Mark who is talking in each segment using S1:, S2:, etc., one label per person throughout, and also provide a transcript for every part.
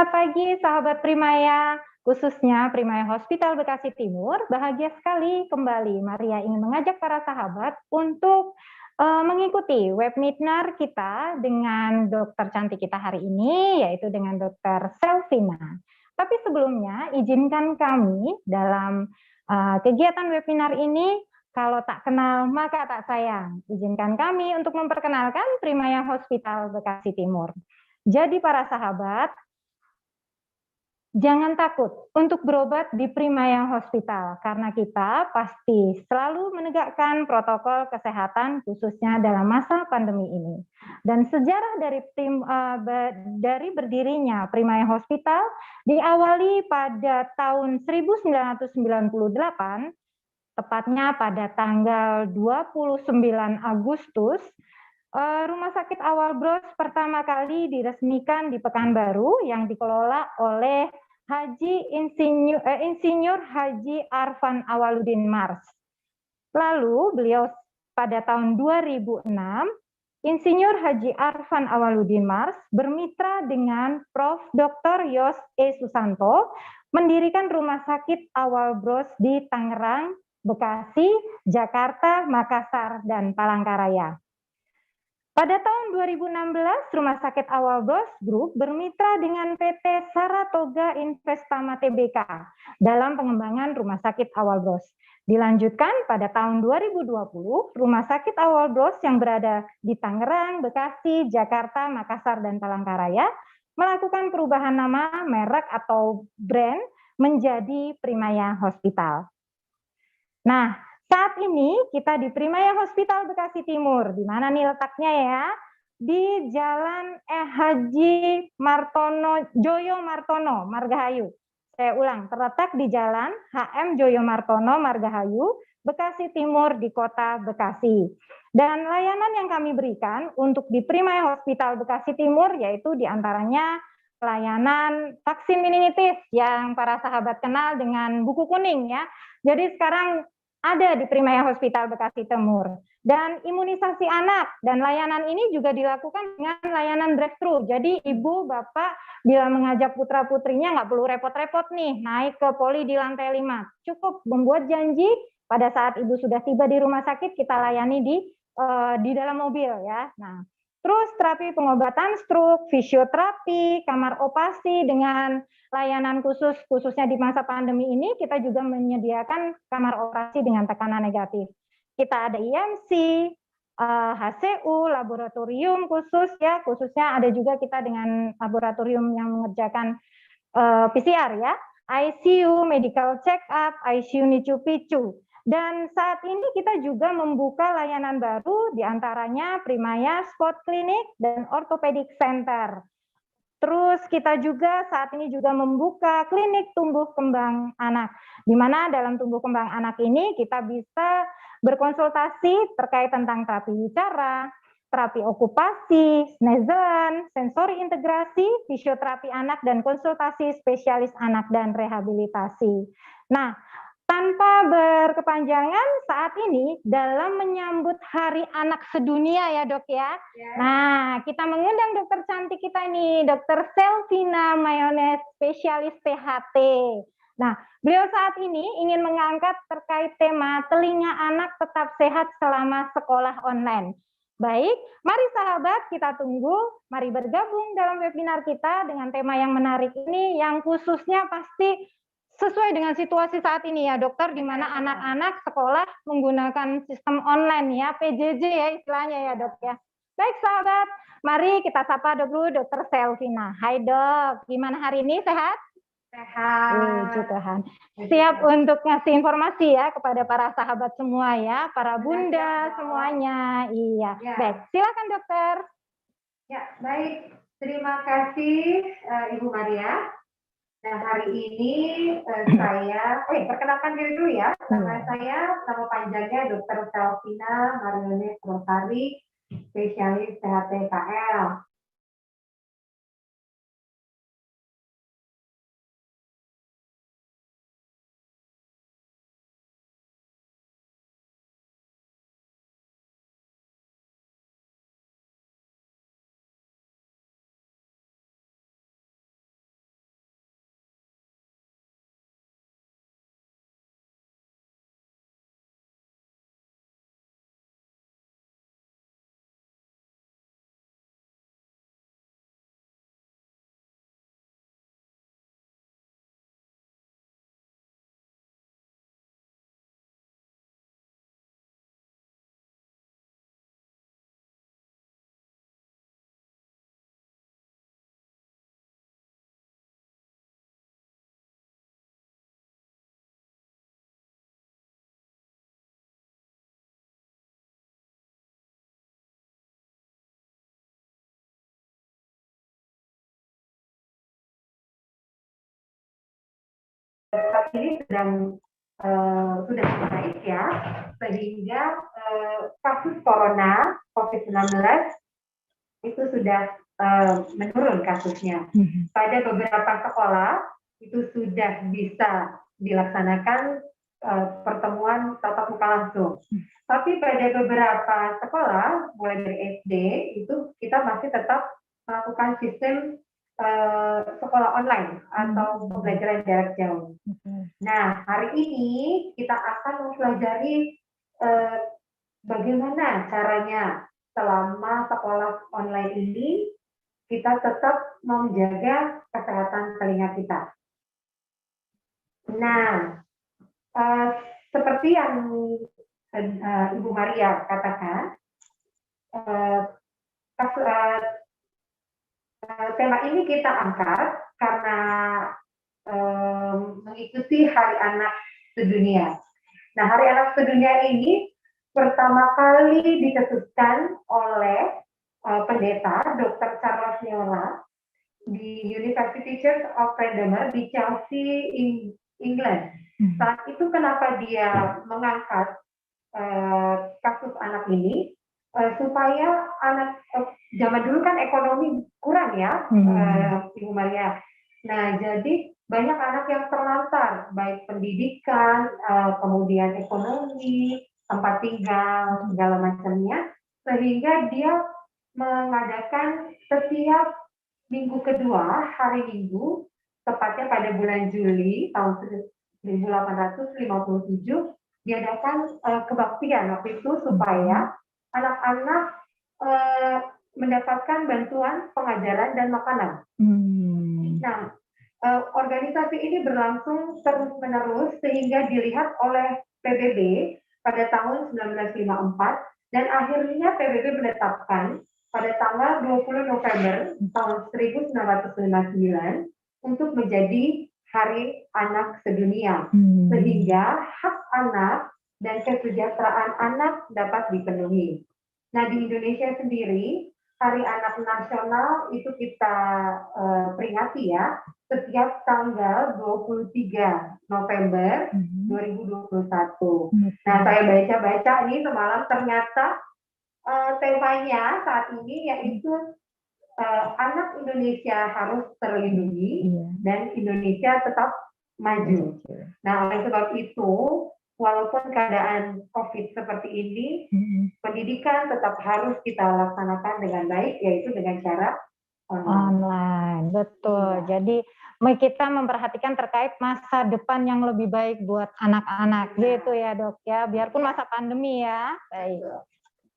S1: Selamat pagi sahabat Primaya, khususnya Primaya Hospital Bekasi Timur. Bahagia sekali kembali Maria ingin mengajak para sahabat untuk mengikuti webinar kita dengan dokter cantik kita hari ini, yaitu dengan Dokter Selvina. Tapi sebelumnya izinkan kami dalam kegiatan webinar ini, kalau tak kenal maka tak sayang. Izinkan kami untuk memperkenalkan Primaya Hospital Bekasi Timur. Jadi para sahabat, jangan takut untuk berobat di Primaya Hospital, karena kita pasti selalu menegakkan protokol kesehatan khususnya dalam masa pandemi ini. Dan sejarah dari berdirinya Primaya Hospital diawali pada tahun 1998, tepatnya pada tanggal 29 Agustus. Rumah sakit Awal Bros pertama kali diresmikan di Pekanbaru yang dikelola oleh Insinyur Haji Arfan Awaludin Mars. Lalu beliau pada tahun 2006, Insinyur Haji Arfan Awaludin Mars bermitra dengan Prof. Dr. Yos E. Susanto mendirikan Rumah Sakit Awal Bros di Tangerang, Bekasi, Jakarta, Makassar, dan Palangkaraya. Pada tahun 2016, Rumah Sakit Awal Bros Group bermitra dengan PT Saratoga Investama Tbk dalam pengembangan Rumah Sakit Awal Bros. Dilanjutkan pada tahun 2020, Rumah Sakit Awal Bros yang berada di Tangerang, Bekasi, Jakarta, Makassar, dan Palangkaraya melakukan perubahan nama, merek, atau brand menjadi Primaya Hospital. Nah, saat ini kita di Primaya Hospital Bekasi Timur. Di mana nih letaknya ya? Di Jalan Haji Joyo Martono, Margahayu. Saya ulang, terletak di Jalan HM Joyo Martono, Margahayu, Bekasi Timur di Kota Bekasi. Dan layanan yang kami berikan untuk di Primaya Hospital Bekasi Timur yaitu diantaranya pelayanan vaksin meningitis yang para sahabat kenal dengan buku kuning ya. Jadi sekarang ada di Primaya Hospital Bekasi Timur. Dan imunisasi anak dan layanan ini juga dilakukan dengan layanan drive-thru. Jadi ibu, bapak bila mengajak putra-putrinya nggak perlu repot-repot nih naik ke poli di lantai 5. Cukup membuat janji pada saat ibu sudah tiba di rumah sakit kita layani di dalam mobil ya. Nah, terus terapi pengobatan stroke, fisioterapi, kamar operasi dengan layanan khususnya di masa pandemi ini kita juga menyediakan kamar operasi dengan tekanan negatif. Kita ada IMC, HCU, laboratorium khususnya ada juga kita dengan laboratorium yang mengerjakan PCR ya, ICU, medical check up, ICU NICU PICU. Dan saat ini kita juga membuka layanan baru diantaranya Primaya Sport Clinic dan Orthopedic Center. Terus kita juga saat ini juga membuka klinik tumbuh kembang anak, di mana dalam tumbuh kembang anak ini kita bisa berkonsultasi terkait tentang terapi bicara, terapi okupasi, snezelan, sensori integrasi, fisioterapi anak, dan konsultasi spesialis anak dan rehabilitasi. Nah, tanpa berkepanjangan saat ini dalam menyambut Hari Anak Sedunia ya dok ya. Nah kita mengundang dokter cantik kita ini, Dokter Selvina Mayones, spesialis THT. Nah beliau saat ini ingin mengangkat terkait tema telinga anak tetap sehat selama sekolah online. Baik, mari sahabat kita tunggu, mari bergabung dalam webinar kita dengan tema yang menarik ini yang khususnya pasti sesuai dengan situasi saat ini ya dokter, di mana anak-anak sekolah menggunakan sistem online ya, PJJ ya istilahnya ya dok ya. Baik sahabat, mari kita sapa dulu Dokter Selvina. Hai dok, gimana hari ini, sehat?
S2: Sehat.
S1: Puji Tuhan. Siap untuk ngasih informasi ya kepada para sahabat semua ya, para bunda semuanya. Iya. Ya. Baik, silakan dokter.
S2: Ya, baik. Terima kasih Ibu Maria. Nah, hari ini saya, perkenalkan diri dulu ya. Nama panjangnya Dr. Selvina Mariones Rosari, spesialis THT KL. saat ini sudah naik ya, sehingga kasus corona COVID-19 itu sudah menurun kasusnya. Pada beberapa sekolah itu sudah bisa dilaksanakan pertemuan tatap muka langsung. Tapi pada beberapa sekolah, mulai dari SD, itu kita masih tetap melakukan sistem sekolah online atau pembelajaran jarak jauh. Nah, hari ini kita akan mempelajari bagaimana caranya selama sekolah online ini kita tetap menjaga kesehatan telinga kita. Nah, seperti yang Ibu Maria katakan, tema ini kita angkat karena mengikuti Hari Anak Sedunia. Nah, Hari Anak Sedunia ini pertama kali dicetuskan oleh pendeta Dr. Charles Neola di University Church of Redeemer di Chelsea, England. Saat itu kenapa dia mengangkat kasus anak ini supaya anak zaman dulu kan ekonomi kurang ya, Ibu Maria. Nah, jadi banyak anak yang terlantar, baik pendidikan, kemudian ekonomi, tempat tinggal, segala macamnya, sehingga dia mengadakan setiap minggu kedua, hari Minggu, tepatnya pada bulan Juli tahun 1857, diadakan kebaktian waktu itu supaya anak-anak mendapatkan bantuan pengajaran dan makanan. Nah, organisasi ini berlangsung terus-menerus sehingga dilihat oleh PBB pada tahun 1954 dan akhirnya PBB menetapkan pada tanggal 20 November tahun 1959 untuk menjadi Hari Anak Sedunia, sehingga hak anak dan kesejahteraan anak dapat dipenuhi. Nah, di Indonesia sendiri, Hari Anak Nasional itu kita peringati ya, setiap tanggal 23 November 2021. Nah, saya baca-baca ini semalam ternyata temanya saat ini yaitu anak Indonesia harus terlindungi dan Indonesia tetap maju. Nah, oleh sebab itu, walaupun keadaan COVID seperti ini, pendidikan tetap harus kita laksanakan dengan baik, yaitu dengan cara
S1: online. Betul. Jadi kita memperhatikan terkait masa depan yang lebih baik buat anak-anak, gitu ya Dok ya, biarpun masa pandemi ya. Baik.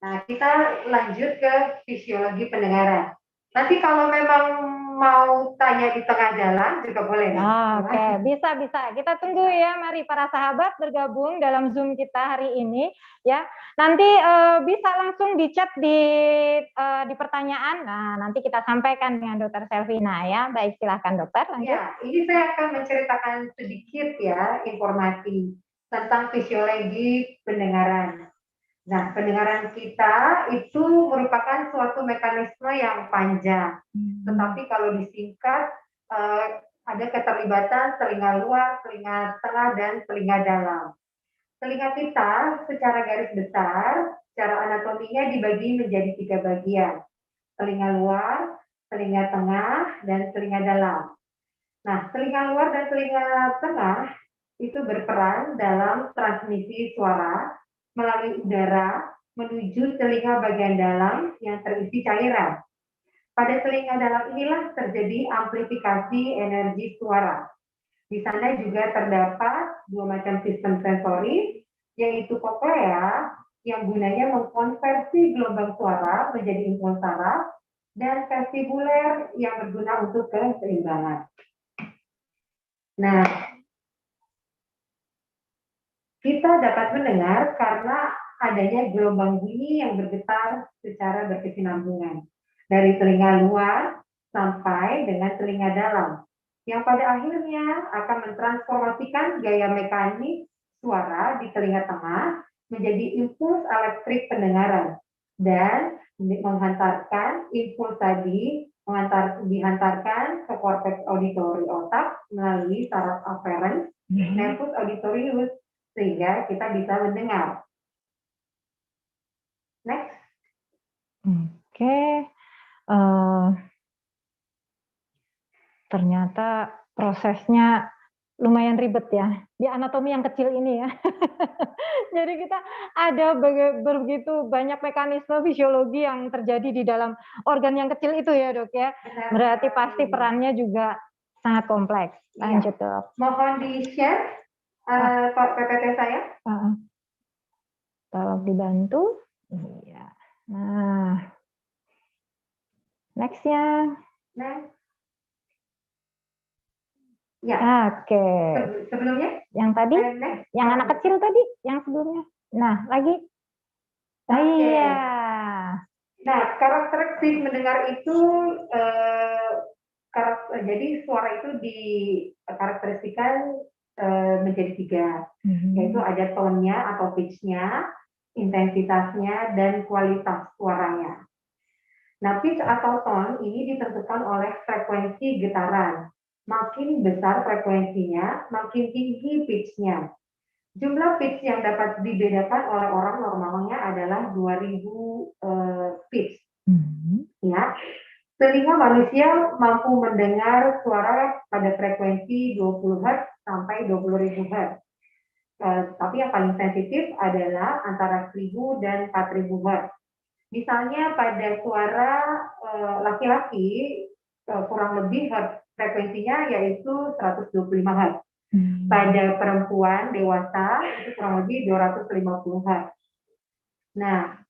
S2: Nah, kita lanjut ke fisiologi pendengaran. Nanti kalau memang mau tanya di tengah jalan juga boleh.
S1: Oke, bisa. Kita tunggu ya, mari para sahabat bergabung dalam Zoom kita hari ini ya. Nanti bisa langsung di chat di pertanyaan. Nah, nanti kita sampaikan dengan Dokter Selvina ya. Baik, silahkan Dokter. Lanjut.
S2: Ya, ini saya akan menceritakan sedikit ya informasi tentang fisiologi pendengaran. Nah, pendengaran kita itu merupakan suatu mekanisme yang panjang. Tetapi kalau disingkat, ada keterlibatan telinga luar, telinga tengah, dan telinga dalam. Telinga kita secara garis besar, secara anatominya dibagi menjadi 3 bagian. Telinga luar, telinga tengah, dan telinga dalam. Nah, telinga luar dan telinga tengah itu berperan dalam transmisi suara melalui udara menuju telinga bagian dalam yang terisi cairan. Pada telinga dalam inilah terjadi amplifikasi energi suara. Di sana juga terdapat 2 macam sistem sensoris, yaitu koklea yang gunanya mengkonversi gelombang suara menjadi impuls saraf, dan vestibuler yang berguna untuk keseimbangan. Nah, kita dapat mendengar karena adanya gelombang bunyi yang bergetar secara berkesinambungan dari telinga luar sampai dengan telinga dalam, yang pada akhirnya akan mentransformasikan gaya mekanik suara di telinga tengah menjadi impuls elektrik pendengaran dan menghantarkan impuls tadi dihantarkan ke korteks auditori otak melalui saraf aferens nervus auditorius sehingga kita bisa mendengar. Next.
S1: Oke. Ternyata prosesnya lumayan ribet ya di anatomi yang kecil ini ya. Jadi kita ada begitu banyak mekanisme fisiologi yang terjadi di dalam organ yang kecil itu ya dok ya. Berarti pasti perannya juga sangat kompleks. Lanjut dok.
S2: Mohon di-share PPT saya.
S1: Tolong dibantu. Iya. Nah, next ya.
S2: Next. Ya.
S1: Oke.
S2: Sebelumnya?
S1: Yang tadi? Yang anak kecil tadi? Yang sebelumnya? Nah, lagi? Iya.
S2: Nah, karakteristik mendengar itu jadi suara itu dikarakteristikan menjadi 3, yaitu ada tone-nya atau pitch-nya, intensitasnya, dan kualitas suaranya. Nah, pitch atau tone ini ditentukan oleh frekuensi getaran. Makin besar frekuensinya, makin tinggi pitch-nya. Jumlah pitch yang dapat dibedakan oleh orang normalnya adalah 2000 pitch. Ya. Sehingga manusia mampu mendengar suara pada frekuensi 20 Hz sampai 20.000 Hz. Tapi yang paling sensitif adalah antara 1000 dan 4000 Hz. Misalnya pada suara laki-laki kurang lebih frekuensinya yaitu 125 Hz. Pada perempuan dewasa itu kurang lebih 250 Hz. Nah,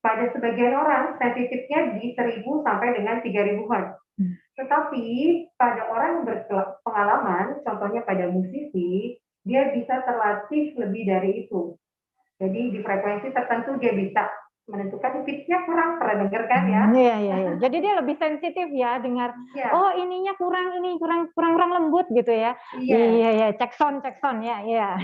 S2: pada sebagian orang sensitifnya di 1000 sampai dengan 3000 Hz. Tetapi pada orang berpengalaman, contohnya pada musisi, dia bisa terlatih lebih dari itu. Jadi di frekuensi tertentu dia bisa menentukan pitch-nya kurang, pernah dengar kan ya?
S1: Iya. Jadi dia lebih sensitif ya dengar. Ya. Oh ininya kurang lembut gitu ya. Iya. Cek sound ya.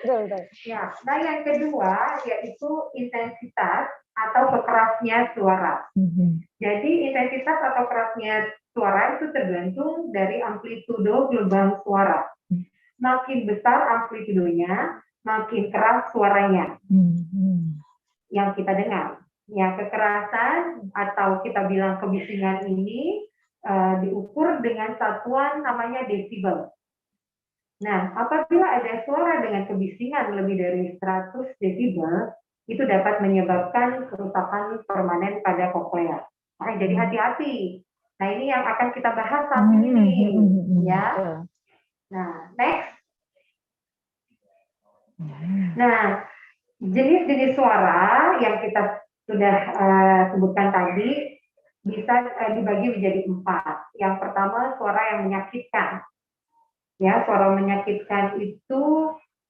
S1: Betul.
S2: Ya. Nah yang kedua yaitu intensitas atau kerasnya suara. Jadi intensitas atau kerasnya suara itu tergantung dari amplitudo gelombang suara. Makin besar amplitudonya, makin keras suaranya yang kita dengar. Ya, kekerasan atau kita bilang kebisingan ini diukur dengan satuan namanya desibel. Nah, apabila ada suara dengan kebisingan lebih dari 100 desibel, itu dapat menyebabkan kerusakan permanen pada koklea. Nah, jadi hati-hati. Nah, ini yang akan kita bahas saat ini, ya. Nah, next. Nah, jenis-jenis suara yang kita sudah sebutkan tadi bisa dibagi menjadi 4. Yang pertama, suara yang menyakitkan. Ya, suara menyakitkan itu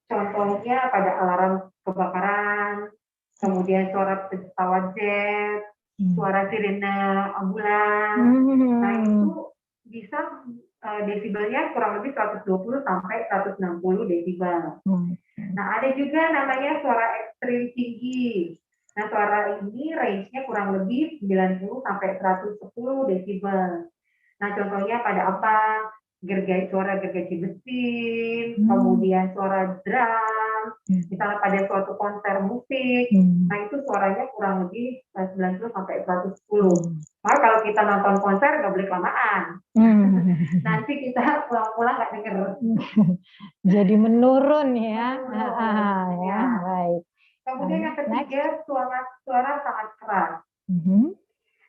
S2: contohnya pada alarm kebakaran, kemudian suara pesawat jet, suara sirene ambulans. Nah, itu bisa desibelnya kurang lebih 120 sampai 160 desibel. Nah, ada juga namanya suara ekstrim tinggi. Nah, suara ini range-nya kurang lebih 90 sampai 110 desibel. Nah, contohnya pada apa? Suara gergaji mesin, kemudian suara drum, misalnya pada suatu konser musik, nah itu suaranya kurang lebih 90 sampai 110. Maka kalau kita nonton konser nggak boleh kelamaan, nanti kita pulang-pulang nggak denger.
S1: Jadi menurun ya. Ya, baik.
S2: Kemudian yang ketiga, suara sangat keras.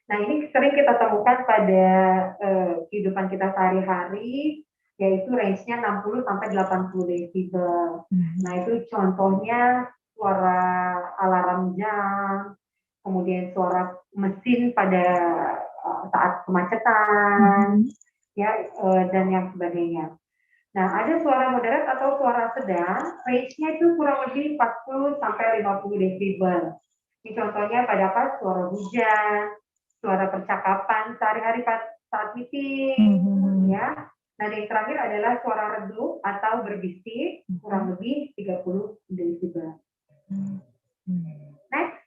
S2: Nah, ini sering kita temukan pada kehidupan kita sehari-hari, yaitu range-nya 60 sampai 80 desibel. Nah, itu contohnya suara alarm jam, kemudian suara mesin pada saat kemacetan, ya, dan yang sebagainya. Nah, ada suara moderat atau suara sedang, range-nya itu kurang lebih 40 sampai 50 desibel. Ini contohnya pada apa? Suara hujan, suara percakapan sehari-hari saat meeting, ya. Nah, yang terakhir adalah suara redup atau berbisik, kurang lebih 30 desibel. Next.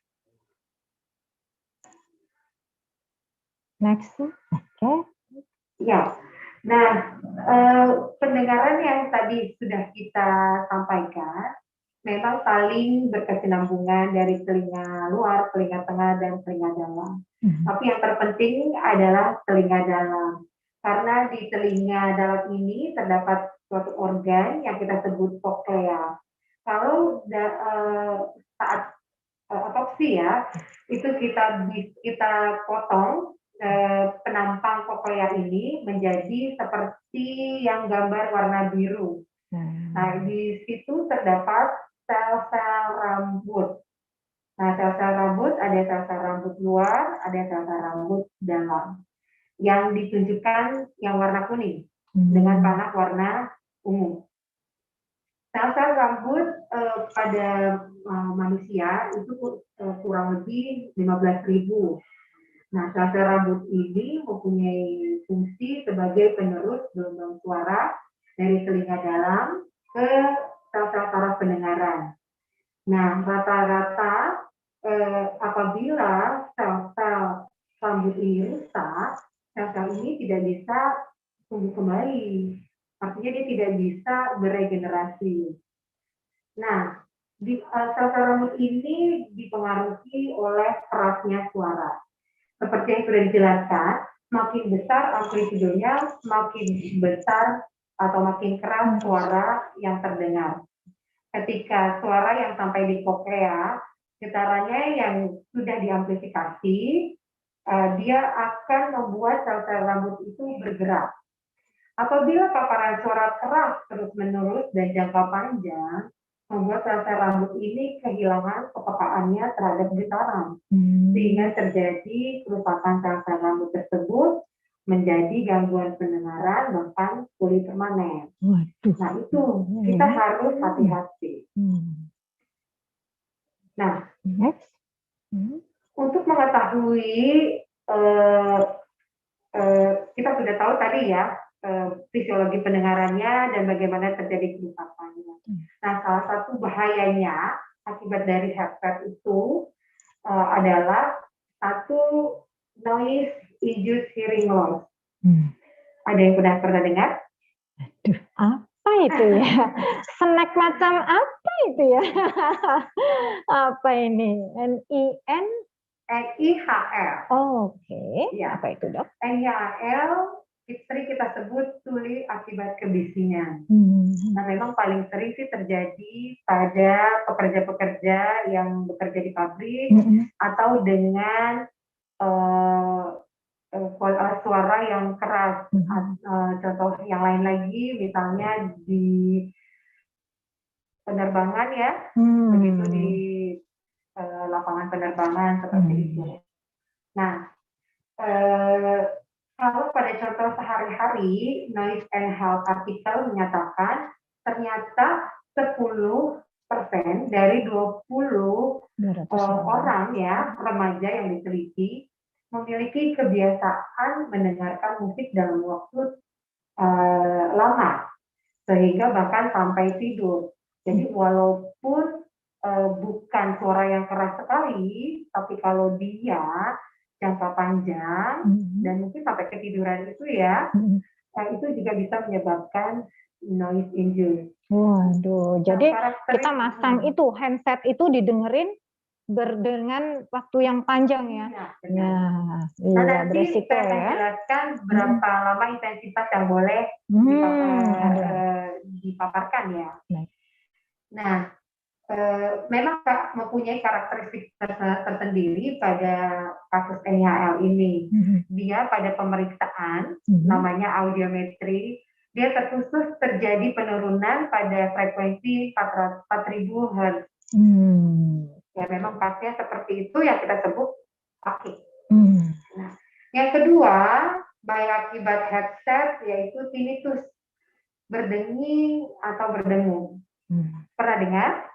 S1: Next. Oke.
S2: Ya. Nah, pendengaran yang tadi sudah kita sampaikan memang saling berkesinambungan dari telinga luar, telinga tengah, dan telinga dalam. Tapi yang terpenting adalah telinga dalam. Karena di telinga dalam ini terdapat suatu organ yang kita sebut koklea. Kalau saat otopsi ya, itu kita potong penampang koklea ini menjadi seperti yang gambar warna biru. Nah, di situ terdapat sel-sel rambut. Nah, sel-sel rambut ada sel-sel rambut luar, ada sel-sel rambut dalam. Yang ditunjukkan yang warna kuning dengan panah warna ungu. Sel-sel rambut pada manusia itu kurang lebih 15.000. Nah, sel-sel rambut ini mempunyai fungsi sebagai penerus gelombang suara dari telinga dalam ke sel-sel saraf pendengaran. Nah, rata-rata apabila sel-sel rambut ini rusak, sel-sel ini tidak bisa tumbuh kembali. Artinya dia tidak bisa beregenerasi. Nah, sel-sel rambut ini dipengaruhi oleh kerasnya suara. Seperti yang sudah dijelaskan, makin besar amplitudenya, makin besar atau makin keras suara yang terdengar. Ketika suara yang sampai di koklea, getarannya yang sudah diamplifikasi, dia akan membuat sel-sel rambut itu bergerak. Apabila paparan suara keras terus-menerus dan jangka panjang, membuat sel-sel rambut ini kehilangan kepekaannya terhadap getaran. Sehingga terjadi kerusakan sel-sel rambut tersebut menjadi gangguan pendengaran bahkan tuli permanen.
S1: Waduh.
S2: Nah, itu kita harus hati-hati. Nah,
S1: Next.
S2: untuk mengetahui kita sudah tahu tadi ya fisiologi pendengarannya dan bagaimana terjadi kerusakannya. Nah, salah satu bahayanya akibat dari headset itu adalah satu noise induced hearing loss. Ada yang pernah dengar?
S1: Aduh, apa itu ya? Snack macam apa itu ya? Apa ini? NIN?
S2: NIHL.
S1: Oke.
S2: Ya.
S1: Apa itu, Dok?
S2: NIHL sering kita sebut tuli akibat kebisingan. Nah, memang paling sering sih terjadi pada pekerja-pekerja yang bekerja di pabrik atau dengan suara yang keras. Contoh yang lain lagi, misalnya di penerbangan ya, begitu di lapangan penerbangan seperti itu. Nah, kalau pada contoh sehari-hari, Noise and Health artikel menyatakan ternyata 10% dari 20 orang ya, remaja yang diteliti memiliki kebiasaan mendengarkan musik dalam waktu lama, sehingga bahkan sampai tidur. Jadi walaupun bukan suara yang keras sekali, tapi kalau dia jangka panjang dan mungkin sampai ketiduran itu ya, itu juga bisa menyebabkan noise induced.
S1: Waduh, jadi kita masang itu handset itu didengerin dengan waktu yang panjang ya.
S2: Nah, nanti saya akan jelaskan berapa lama intensitas yang boleh dipaparkan ya. Nah, memang mempunyai karakteristik tersendiri pada kasus NIHL ini. Dia pada pemeriksaan, namanya audiometri, dia terkhusus terjadi penurunan pada frekuensi 4.000 Hz. Ya, memang pasnya seperti itu yang kita sebut sakit. Nah, yang kedua, baik akibat headset, yaitu tinnitus, berdenging atau berdengung. Pernah dengar?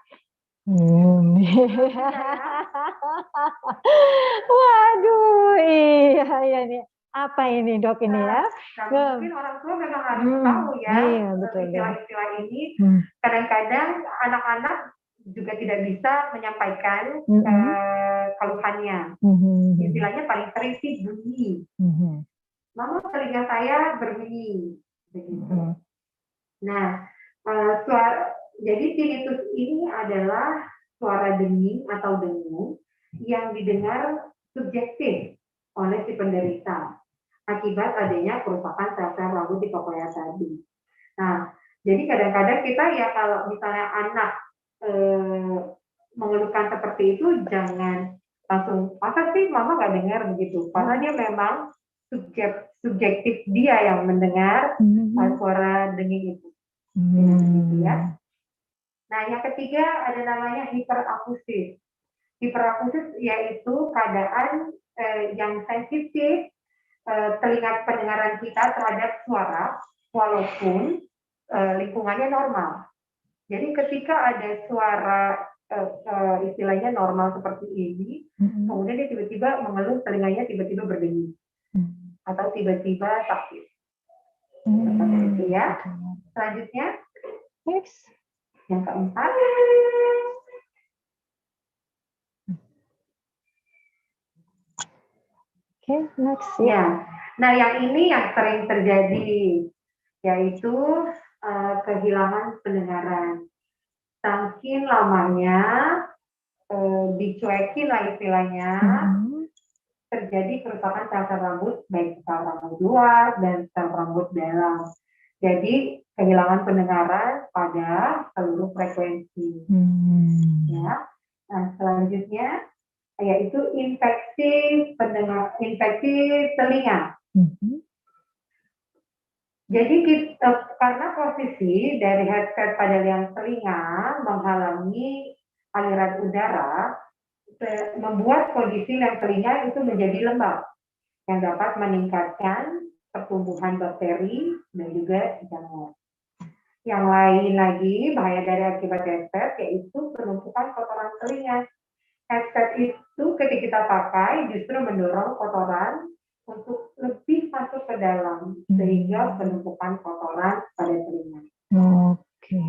S1: Waduh, iya nih. Apa ini, Dok, ini ya?
S2: Nah, mungkin orang tua memang harus tahu ya,
S1: iya, betul,
S2: istilah-istilah ini. Kadang-kadang anak-anak juga tidak bisa menyampaikan keluhannya. Istilahnya paling sering sih bunyi. Mama, telinga saya berbunyi, begitu. Nah, jadi tinnitus ini adalah suara denging atau dengung yang didengar subjektif oleh si penderita akibat adanya kerusakan sel-sel rambut di koklea tadi. Nah, jadi kadang-kadang kita ya kalau misalnya anak mengeluhkan seperti itu, jangan langsung, masa sih mama nggak dengar begitu, karena dia memang subjektif dia yang mendengar suara denging itu. Gitu ya. Nah, yang ketiga ada namanya hiperakusis. Hiperakusis yaitu keadaan yang sensitif telinga pendengaran kita terhadap suara walaupun lingkungannya normal. Jadi ketika ada suara istilahnya normal seperti ini, kemudian dia tiba-tiba mengeluh telinganya tiba-tiba berdenging atau tiba-tiba sakit. Seperti itu ya. Selanjutnya,
S1: Next.
S2: yang keempat.
S1: Oke, next
S2: ya. Nah, yang ini yang sering terjadi, yaitu kehilangan pendengaran. Saking lamanya dicuekin lah istilahnya, terjadi kerusakan sel-sel rambut, baik sel rambut luar dan sel rambut dalam. Jadi kehilangan pendengaran pada seluruh frekuensi. Ya. Nah, selanjutnya yaitu infeksi telinga. Jadi karena posisi dari headset pada liang telinga menghalangi aliran udara, membuat kondisi liang telinga itu menjadi lembab, yang dapat meningkatkan pertumbuhan bakteri dan juga jamur. Yang lain lagi bahaya dari akibat headset yaitu penumpukan kotoran telinga. Headset itu ketika kita pakai justru mendorong kotoran untuk lebih masuk ke dalam sehingga penumpukan kotoran pada telinga.
S1: Oke.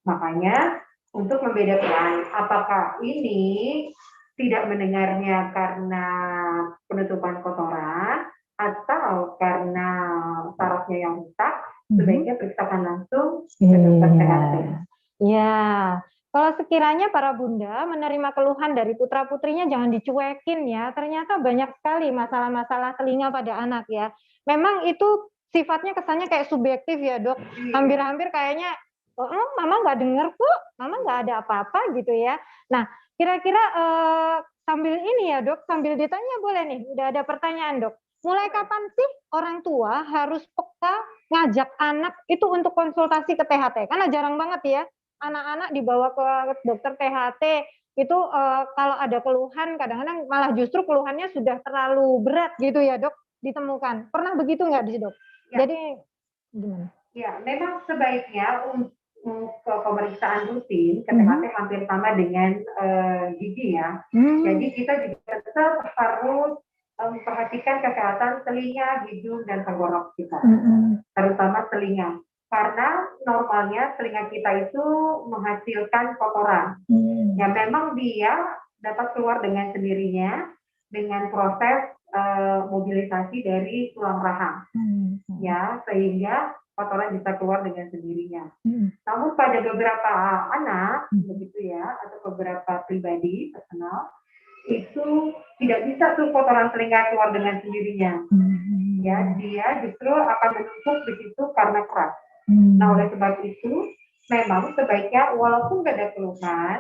S2: Makanya untuk membedakan apakah ini tidak mendengarnya karena penutupan kotoran atau karena sarafnya yang rusak, sebaiknya periksakan langsung ke dokter kesehatan.
S1: Ya. Kalau sekiranya para bunda menerima keluhan dari putra-putrinya jangan dicuekin ya. Ternyata banyak sekali masalah-masalah telinga pada anak ya. Memang itu sifatnya kesannya kayak subjektif ya dok. Hampir-hampir kayaknya, oh, mama nggak denger kok, mama nggak ada apa-apa gitu ya. Nah, kira-kira sambil ini ya dok, sambil ditanya boleh nih, udah ada pertanyaan dok. Mulai kapan sih orang tua harus peka ngajak anak itu untuk konsultasi ke THT? Karena jarang banget ya anak-anak dibawa ke dokter THT itu kalau ada keluhan kadang-kadang malah justru keluhannya sudah terlalu berat gitu ya dok ditemukan. Pernah begitu nggak di dok? Ya. Jadi gimana?
S2: Ya, memang sebaiknya untuk pemeriksaan rutin ke THT hampir sama dengan gigi ya. Jadi kita juga tetap harus memperhatikan kesehatan telinga, hidung, dan tenggorok kita, terutama telinga. Karena normalnya telinga kita itu menghasilkan kotoran. Ya memang dia dapat keluar dengan sendirinya dengan proses mobilisasi dari tulang rahang. Ya, sehingga kotoran bisa keluar dengan sendirinya. Namun pada beberapa anak begitu ya atau beberapa pribadi personal itu tidak bisa tuh kotoran telinga keluar dengan sendirinya. Ya, dia justru akan menumpuk di situ karena keras. Nah, oleh sebab itu, memang sebaiknya walaupun tidak ada keluhan,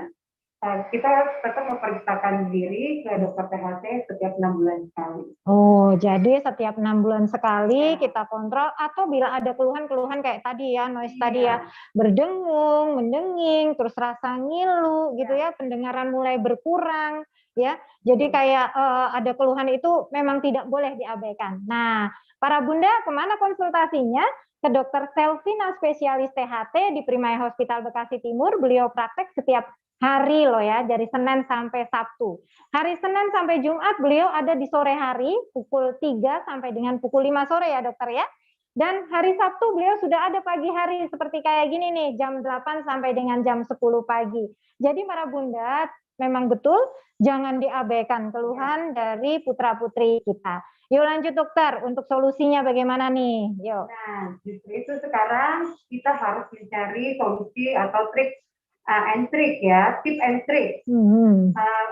S2: kita tetap memeriksakan diri ke dokter THT setiap 6 bulan sekali.
S1: Oh, jadi setiap 6 bulan sekali kita kontrol, atau bila ada keluhan-keluhan kayak tadi ya, noise tadi ya, berdengung, mendenging, terus rasa ngilu gitu ya, pendengaran mulai berkurang ya. Jadi kayak ada keluhan itu memang tidak boleh diabaikan. Nah, para bunda kemana konsultasinya? Ke dokter Selvina spesialis THT di Primaya Hospital Bekasi Timur. Beliau praktek setiap hari loh ya, dari Senin sampai Sabtu. Hari Senin sampai Jumat beliau ada di sore hari pukul 3 sampai dengan pukul 5 sore ya dokter ya. Dan hari Sabtu beliau sudah ada pagi hari seperti kayak gini nih, jam 8 sampai dengan jam 10 pagi. Jadi para bunda, memang betul jangan diabaikan keluhan dari putra-putri kita. Yuk lanjut dokter, untuk solusinya bagaimana nih? Yuk.
S2: Nah, justru itu sekarang kita harus mencari solusi atau trik and trick ya, tip and trick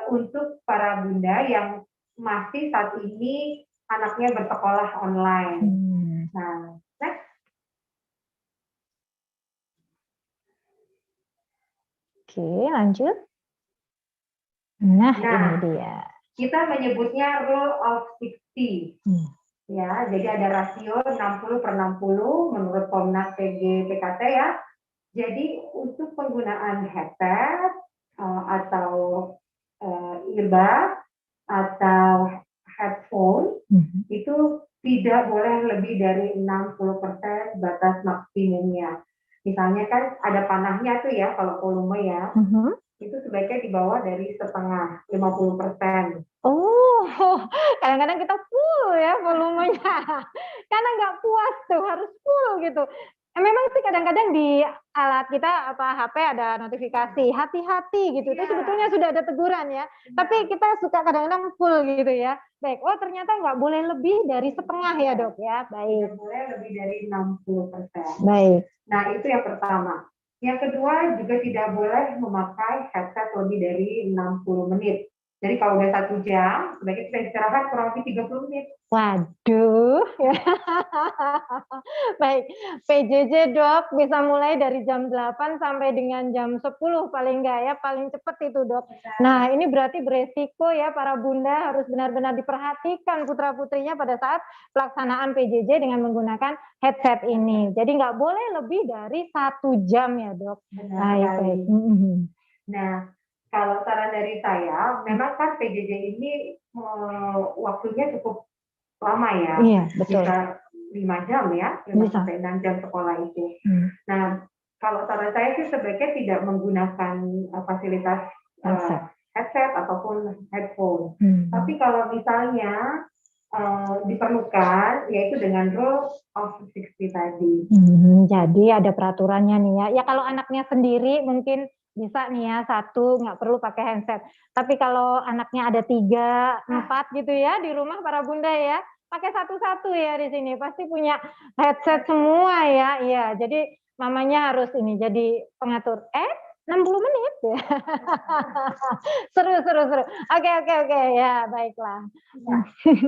S2: untuk para bunda yang masih saat ini anaknya bersekolah online. Nah, next.
S1: Oke, lanjut. Nah, ini
S2: Nah,
S1: dia.
S2: kita menyebutnya rule of 60. Ya, jadi ada rasio 60/60 menurut Komnas PG PKT ya. Jadi untuk penggunaan headset atau earbud atau headphone itu tidak boleh lebih dari 60% batas maksimumnya. Misalnya kan ada panahnya tuh ya kalau volume ya. Itu sebaiknya di bawah dari setengah, 50%.
S1: Oh, kadang-kadang kita full ya volumenya. Karena nggak puas tuh, harus full gitu. Memang sih kadang-kadang di alat kita HP ada notifikasi hati-hati gitu. Itu sebetulnya sudah ada teguran ya. Tapi kita suka kadang-kadang full gitu ya. Baik, oh ternyata nggak boleh lebih dari setengah ya dok ya. Baik.
S2: Tidak boleh lebih dari 60%.
S1: Baik.
S2: Nah itu yang pertama. Yang kedua juga tidak boleh memakai headset lebih dari 60 menit. Jadi kalau udah 1 jam, sebaiknya kita istirahat kurang lebih 30 menit.
S1: Waduh. Baik, PJJ dok bisa mulai dari jam 8 sampai dengan jam 10 paling enggak ya, paling cepat itu dok. Nah ini berarti beresiko ya para bunda harus benar-benar diperhatikan putra-putrinya pada saat pelaksanaan PJJ dengan menggunakan headset ini. Jadi nggak boleh lebih dari 1 jam ya dok.
S2: Baik. Nah, kalau saran dari saya, memang kan PJJ ini waktunya cukup lama ya.
S1: Iya, betul.
S2: Bisa 5 jam ya, 5-6 jam sekolah itu. Nah, kalau saran saya sih sebaiknya tidak menggunakan fasilitas headset ataupun headphone. Tapi kalau misalnya diperlukan, yaitu dengan rule of 60 tadi.
S1: Jadi ada peraturannya nih ya. Ya kalau anaknya sendiri mungkin bisa nih ya, 1 nggak perlu pakai handset. Tapi kalau anaknya ada 3, 4 gitu ya di rumah para bunda ya, pakai satu-satu ya di sini. Pasti punya headset semua ya. Iya, jadi mamanya harus ini jadi pengatur. 60 menit ya. Seru. Oke ya, baiklah.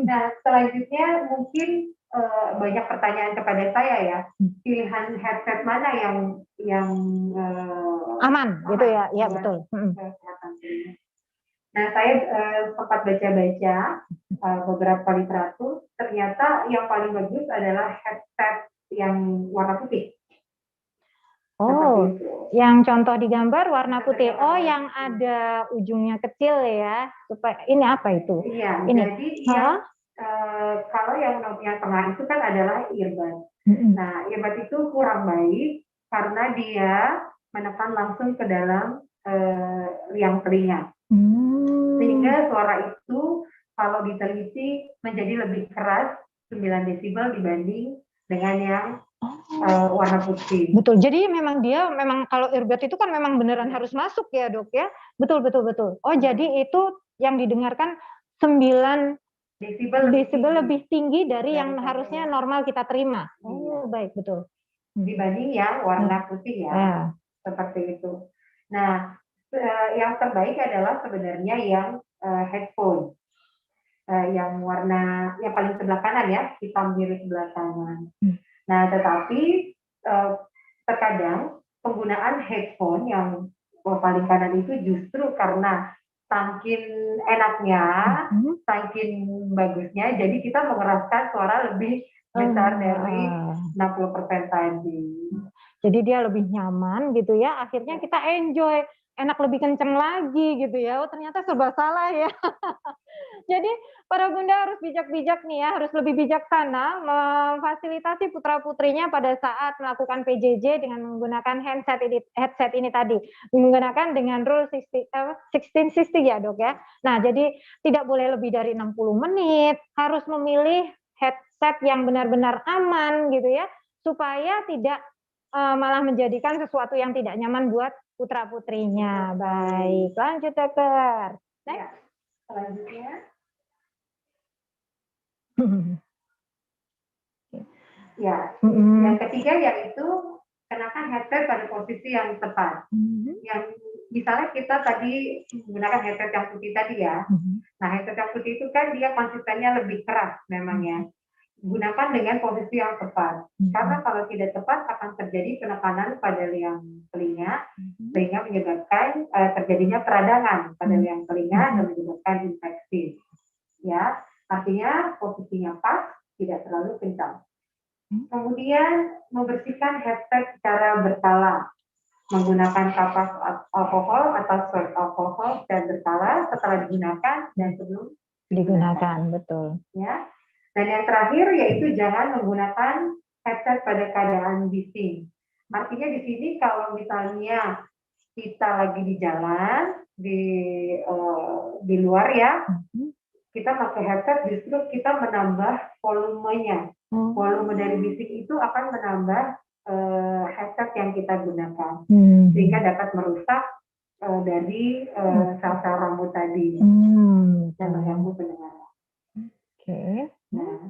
S2: Nah, selanjutnya mungkin banyak pertanyaan kepada saya ya. Pilihan headset mana yang
S1: aman gitu ya? Iya betul.
S2: Nah, saya sempat baca-baca beberapa literatur, ternyata yang paling bagus adalah headset yang warna putih.
S1: Oh, yang contoh di gambar warna putih. Oh, yang ada ujungnya kecil ya, supaya ini apa itu?
S2: Iya,
S1: ini.
S2: Jadi kalau yang tengah itu kan adalah earbud. Nah, earbud itu kurang baik karena dia menekan langsung ke dalam liang telinga. Sehingga suara itu kalau diteliti menjadi lebih keras 9 desibel dibanding dengan yang warna putih.
S1: Betul. Jadi memang kalau earbud itu kan memang beneran harus masuk ya dok ya. Betul. Oh jadi itu yang didengarkan 9 desibel lebih tinggi dari yang harusnya normal kita terima. Oh baik betul.
S2: Dibanding yang warna putih ya. Seperti itu. Nah yang terbaik adalah sebenarnya yang headphone. Yang warna yang paling sebelah kanan ya, hitam biru sebelah kanan. Nah, tetapi terkadang penggunaan headphone yang paling kanan itu justru karena saking enaknya, saking bagusnya, jadi kita mengeraskan suara lebih besar dari 60% tadi.
S1: Jadi dia lebih nyaman gitu ya, akhirnya kita enjoy, enak lebih kenceng lagi gitu ya. Oh ternyata serba salah ya. Jadi para bunda harus bijak-bijak nih ya, harus lebih bijaksana memfasilitasi putra-putrinya pada saat melakukan PJJ dengan menggunakan headset ini tadi, menggunakan dengan rule 1660 ya dok ya. Nah jadi tidak boleh lebih dari 60 menit, harus memilih set yang benar-benar aman gitu ya, supaya tidak malah menjadikan sesuatu yang tidak nyaman buat putra-putrinya. Baik, lanjut dokter.
S2: Ya, selanjutnya. Ya, yang ketiga yaitu kenakan headset pada posisi yang tepat. Yang misalnya kita tadi menggunakan headset yang putih tadi ya. Nah, headset yang putih itu kan dia konsistennya lebih keras memangnya. Gunakan dengan posisi yang tepat. Karena kalau tidak tepat akan terjadi penekanan pada liang telinga sehingga menyebabkan terjadinya peradangan pada liang telinga dan menyebabkan infeksi. Ya, artinya posisinya pas, tidak terlalu kencang. Kemudian membersihkan headset secara berkala, menggunakan kapas alkohol atau swab alkohol secara berkala setelah digunakan dan sebelum
S1: digunakan. Betul.
S2: Ya. Dan yang terakhir yaitu jangan menggunakan headset pada keadaan bising. Artinya di sini kalau misalnya kita lagi di jalan di luar ya, kita pakai headset justru kita menambah volumenya. Volume dari bising itu akan menambah headset yang kita gunakan, sehingga dapat merusak dari sel-sel rambut tadi dan mengganggu pendengaran.
S1: Oke.
S2: Nah.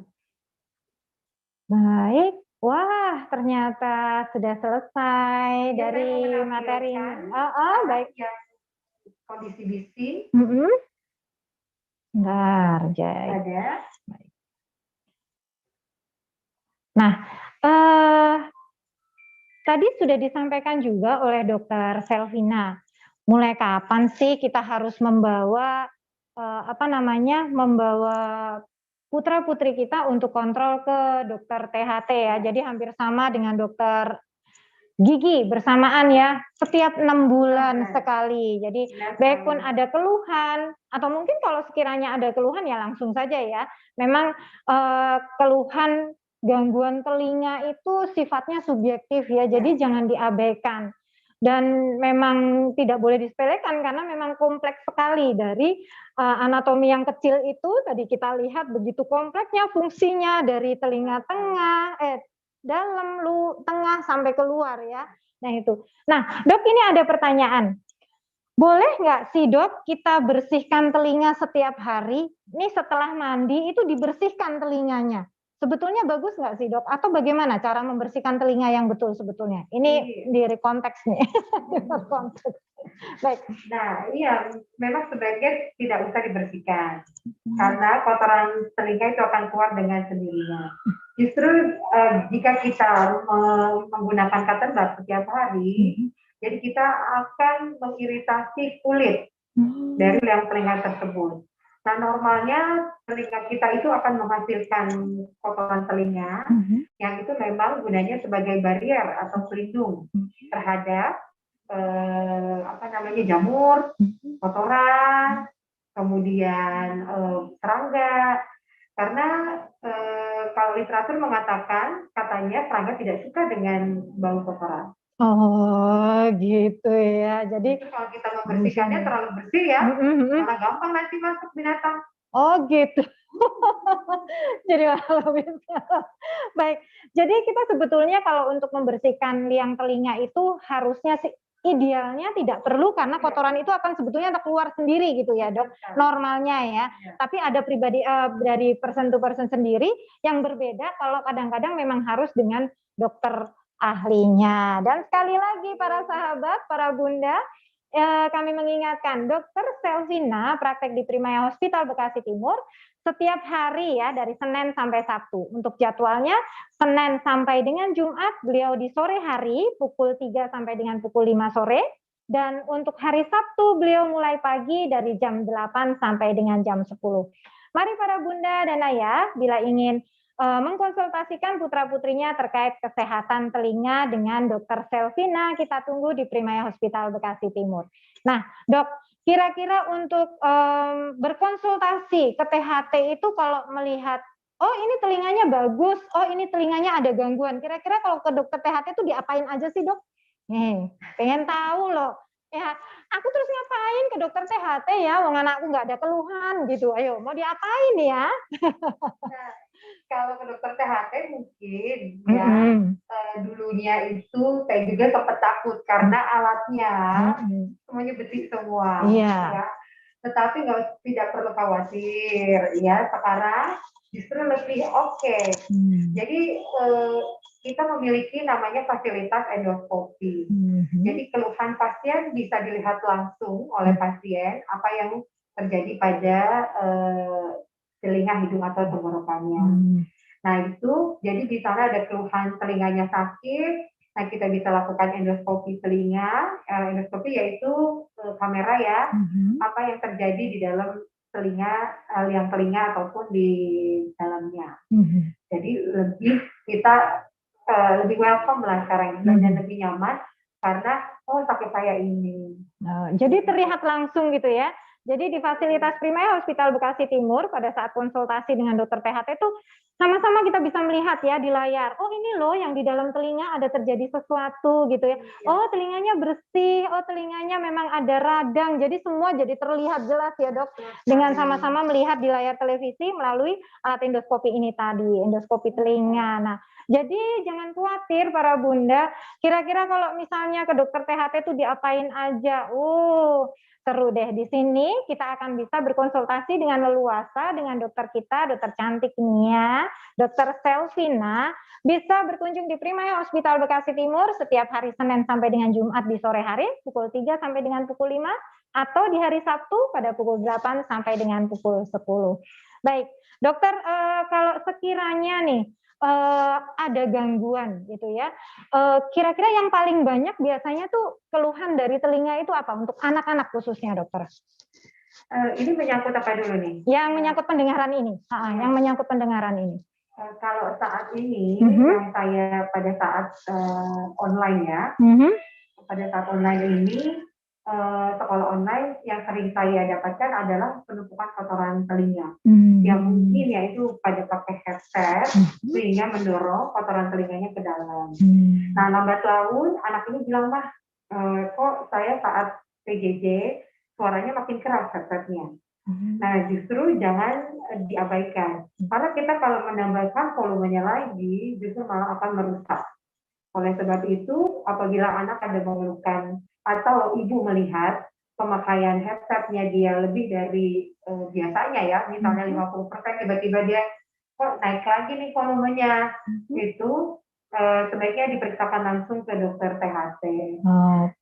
S1: Baik. Wah, ternyata sudah selesai dari materi. Baik.
S2: Kondisi bising.
S1: Bentar, Jay.
S2: Ada.
S1: Nah, tadi sudah disampaikan juga oleh Dokter Selvina. Mulai kapan sih kita harus membawa membawa putra-putri kita untuk kontrol ke dokter THT ya. Jadi hampir sama dengan dokter gigi bersamaan ya, setiap 6 bulan sekali. Jadi baik pun ada keluhan atau mungkin kalau sekiranya ada keluhan ya langsung saja ya. Memang keluhan gangguan telinga itu sifatnya subjektif ya, jadi jangan diabaikan. Dan memang tidak boleh disepelekan karena memang kompleks sekali dari anatomi yang kecil itu tadi kita lihat begitu kompleksnya fungsinya dari telinga tengah, dalam, tengah sampai keluar ya. Nah itu. Nah dok ini ada pertanyaan. Boleh nggak sih dok kita bersihkan telinga setiap hari? Ini setelah mandi itu dibersihkan telinganya. Sebetulnya bagus nggak sih dok? Atau bagaimana cara membersihkan telinga yang betul sebetulnya? Ini dari konteks nih. Konteks. Baik.
S2: Nah iya, memang sebaiknya tidak usah dibersihkan. Karena kotoran telinga itu akan keluar dengan sendirinya. Justru jika kita menggunakan cotton bud setiap hari, jadi kita akan mengiritasi kulit dari liang telinga tersebut. Nah normalnya telinga kita itu akan menghasilkan kotoran telinga yang itu memang gunanya sebagai barrier atau pelindung terhadap jamur, kotoran, kemudian serangga. Karena kalau literatur mengatakan katanya serangga tidak suka dengan bau kotoran.
S1: Oh gitu ya. Jadi
S2: kalau kita membersihkannya terlalu bersih ya, malah gampang nanti masuk binatang.
S1: Oh gitu. Jadi malah bisa. Baik. Jadi kita sebetulnya kalau untuk membersihkan liang telinga itu harusnya sih idealnya tidak perlu karena kotoran itu akan sebetulnya keluar sendiri gitu ya dok, normalnya ya. Tapi ada pribadi dari person to person sendiri yang berbeda kalau kadang-kadang memang harus dengan dokter ahlinya. Dan sekali lagi para sahabat, para bunda, kami mengingatkan Dokter Selvina praktek di Primaya Hospital Bekasi Timur setiap hari ya dari Senin sampai Sabtu. Untuk jadwalnya Senin sampai dengan Jumat beliau di sore hari pukul 3 sampai dengan pukul 5 sore. Dan untuk hari Sabtu beliau mulai pagi dari jam 8 sampai dengan jam 10. Mari para bunda dan ayah bila ingin mengkonsultasikan putra-putrinya terkait kesehatan telinga dengan Dokter Selvina, kita tunggu di Primaya Hospital Bekasi Timur. Nah, dok, kira-kira untuk berkonsultasi ke THT itu kalau melihat, oh ini telinganya bagus, oh ini telinganya ada gangguan, kira-kira kalau ke dokter THT itu diapain aja sih dok? Nih, pengen tahu loh. Ya, aku terus ngapain ke dokter THT ya, wong anakku nggak ada keluhan gitu. Ayo, mau diapain ya?
S2: Kalau ke dokter THT mungkin ya dulunya itu saya juga sempat takut karena alatnya semuanya besi semua. Ya. Tetapi tidak perlu khawatir ya, sekarang justru lebih oke. Jadi kita memiliki namanya fasilitas endoskopi. Jadi keluhan pasien bisa dilihat langsung oleh pasien apa yang terjadi pada telinga, hidung atau tenggorokannya. Nah itu jadi di sana ada keluhan telinganya sakit, nah kita bisa lakukan endoskopi telinga. Endoskopi yaitu kamera ya, apa yang terjadi di dalam telinga, liang telinga ataupun di dalamnya. Jadi kita lebih welcome lah sekarang dan lebih nyaman karena sakit saya ini.
S1: Jadi terlihat langsung gitu ya. Jadi di fasilitas Primaya Hospital Bekasi Timur pada saat konsultasi dengan dokter THT itu sama-sama kita bisa melihat ya di layar. Oh ini loh yang di dalam telinga ada terjadi sesuatu gitu ya. Oh telinganya bersih, oh telinganya memang ada radang. Jadi semua jadi terlihat jelas ya dok. Dengan sama-sama melihat di layar televisi melalui alat endoskopi ini tadi, endoskopi telinga. Nah jadi jangan khawatir para bunda. Kira-kira kalau misalnya ke dokter THT itu diapain aja? Seru deh. Di sini kita akan bisa berkonsultasi dengan leluasa dengan dokter kita, dokter cantik ini ya, dokter Selvina. Bisa berkunjung di Primaya Hospital Bekasi Timur setiap hari Senin sampai dengan Jumat di sore hari pukul 3 sampai dengan pukul 5 atau di hari Sabtu pada pukul 8 sampai dengan pukul 10. Baik, dokter kalau sekiranya nih ada gangguan gitu ya. Kira-kira yang paling banyak biasanya tuh keluhan dari telinga itu apa untuk anak-anak khususnya dokter?
S2: Ini menyangkut apa dulu nih?
S1: Yang menyangkut pendengaran ini. Yang menyangkut pendengaran ini.
S2: Kalau saat ini yang saya pada saat online ya, pada saat online ini sekolah online yang sering saya dapatkan adalah penumpukan kotoran telinga. Yang mungkin yaitu pada pakai headset sehingga mendorong kotoran telinganya ke dalam. Nah lambat laun anak ini bilang mah kok saya saat PJJ suaranya makin keras headsetnya. Nah justru jangan diabaikan karena kita kalau menambahkan volumenya lagi justru malah akan merusak. Oleh sebab itu apabila anak ada mengeluhkan atau ibu melihat pemakaian headsetnya dia lebih dari biasanya ya, misalnya 50%, tiba-tiba dia kok naik lagi nih volumenya, itu sebaiknya diperiksakan langsung ke dokter THT.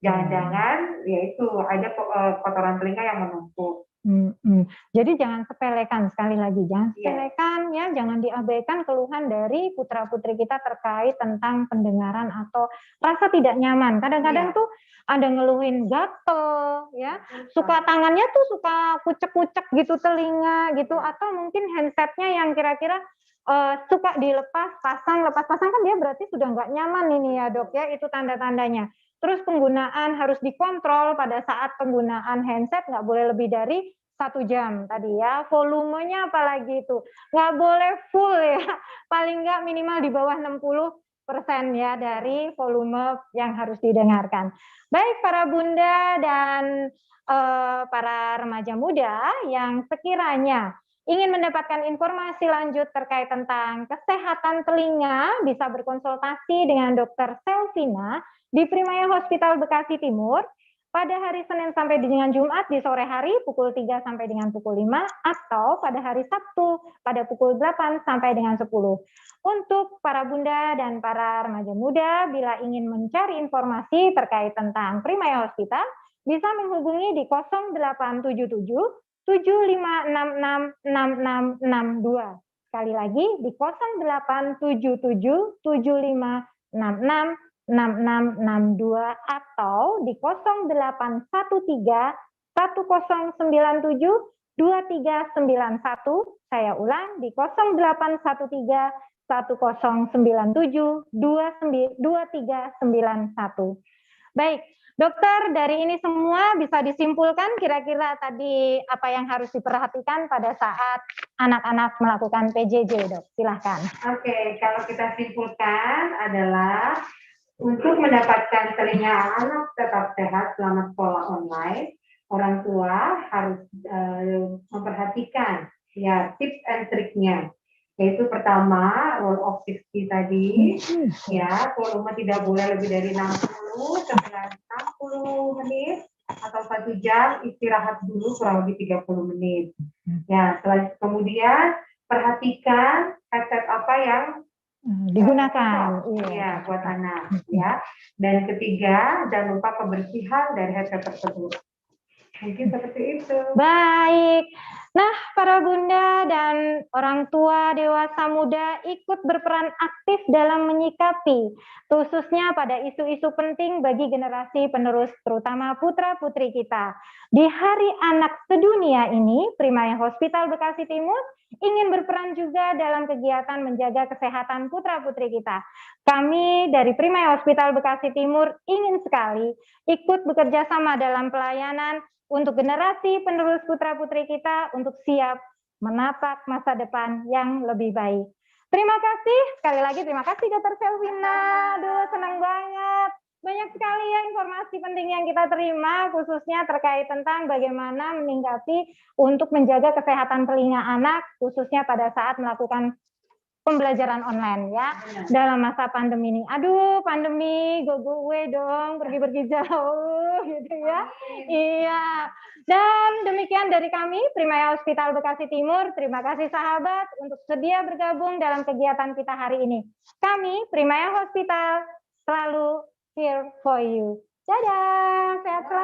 S2: Jangan-jangan yaitu ada kotoran telinga yang menumpuk.
S1: Jadi jangan sepelekan, sekali lagi jangan sepelekan ya, jangan diabaikan keluhan dari putra-putri kita terkait tentang pendengaran atau rasa tidak nyaman. Kadang-kadang tuh ada ngeluhin gatel ya, suka tangannya tuh suka kucek-kucek gitu telinga gitu, atau mungkin handsetnya yang kira-kira suka dilepas pasang kan dia berarti sudah nggak nyaman ini ya dok ya, itu tanda-tandanya. Terus penggunaan harus dikontrol pada saat penggunaan handset, nggak boleh lebih dari 1 jam tadi ya. Volumenya apalagi itu nggak boleh full ya, paling nggak minimal di bawah 60% ya dari volume yang harus didengarkan. Baik para bunda dan para remaja muda yang sekiranya ingin mendapatkan informasi lanjut terkait tentang kesehatan telinga, bisa berkonsultasi dengan dokter Selvina di Primaya Hospital Bekasi Timur pada hari Senin sampai dengan Jumat di sore hari pukul 3 sampai dengan pukul 5 atau pada hari Sabtu pada pukul 8 sampai dengan 10. Untuk para bunda dan para remaja muda bila ingin mencari informasi terkait tentang Primaya Hospital bisa menghubungi di 0877 75666662. Sekali lagi di 0877 75666662 atau di 0813 1097 2391. Saya ulang di 0813 1097 2391. Baik, dokter, dari ini semua bisa disimpulkan kira-kira tadi apa yang harus diperhatikan pada saat anak-anak melakukan PJJ, dok. Silahkan.
S2: Oke, kalau kita simpulkan adalah untuk mendapatkan telinga anak tetap sehat selama sekolah online, orang tua harus memperhatikan ya tips and triknya. Yaitu pertama, rule of 60 tadi, ya, volume tidak boleh lebih dari 60, setelah 60 menit, atau 1 jam, istirahat dulu kurang lebih 30 menit. Ya, kemudian perhatikan headset apa yang
S1: digunakan.
S2: Iya, buat anak. Ya. Dan ketiga, jangan lupa kebersihan dari headset tersebut. Mungkin seperti itu.
S1: Baik. Nah, para bunda dan orang tua, dewasa muda ikut berperan aktif dalam menyikapi, khususnya pada isu-isu penting bagi generasi penerus, terutama putra-putri kita. Di Hari Anak Sedunia ini, Primaya Hospital Bekasi Timur ingin berperan juga dalam kegiatan menjaga kesehatan putra-putri kita. Kami dari Primaya Hospital Bekasi Timur ingin sekali ikut bekerja sama dalam pelayanan untuk generasi penerus putra-putri kita untuk siap menapak masa depan yang lebih baik. Terima kasih, sekali lagi terima kasih Dr. Selvina. Aduh, senang banget. Banyak sekali ya informasi penting yang kita terima, khususnya terkait tentang bagaimana meningkati untuk menjaga kesehatan telinga anak, khususnya pada saat melakukan pembelajaran online ya dalam masa pandemi ini. Aduh, pandemi, go away dong, pergi-pergi jauh gitu ya. Iya. Dan demikian dari kami Primaya Hospital Bekasi Timur. Terima kasih sahabat untuk sedia bergabung dalam kegiatan kita hari ini. Kami Primaya Hospital selalu here for you. Dadah, sehat selalu.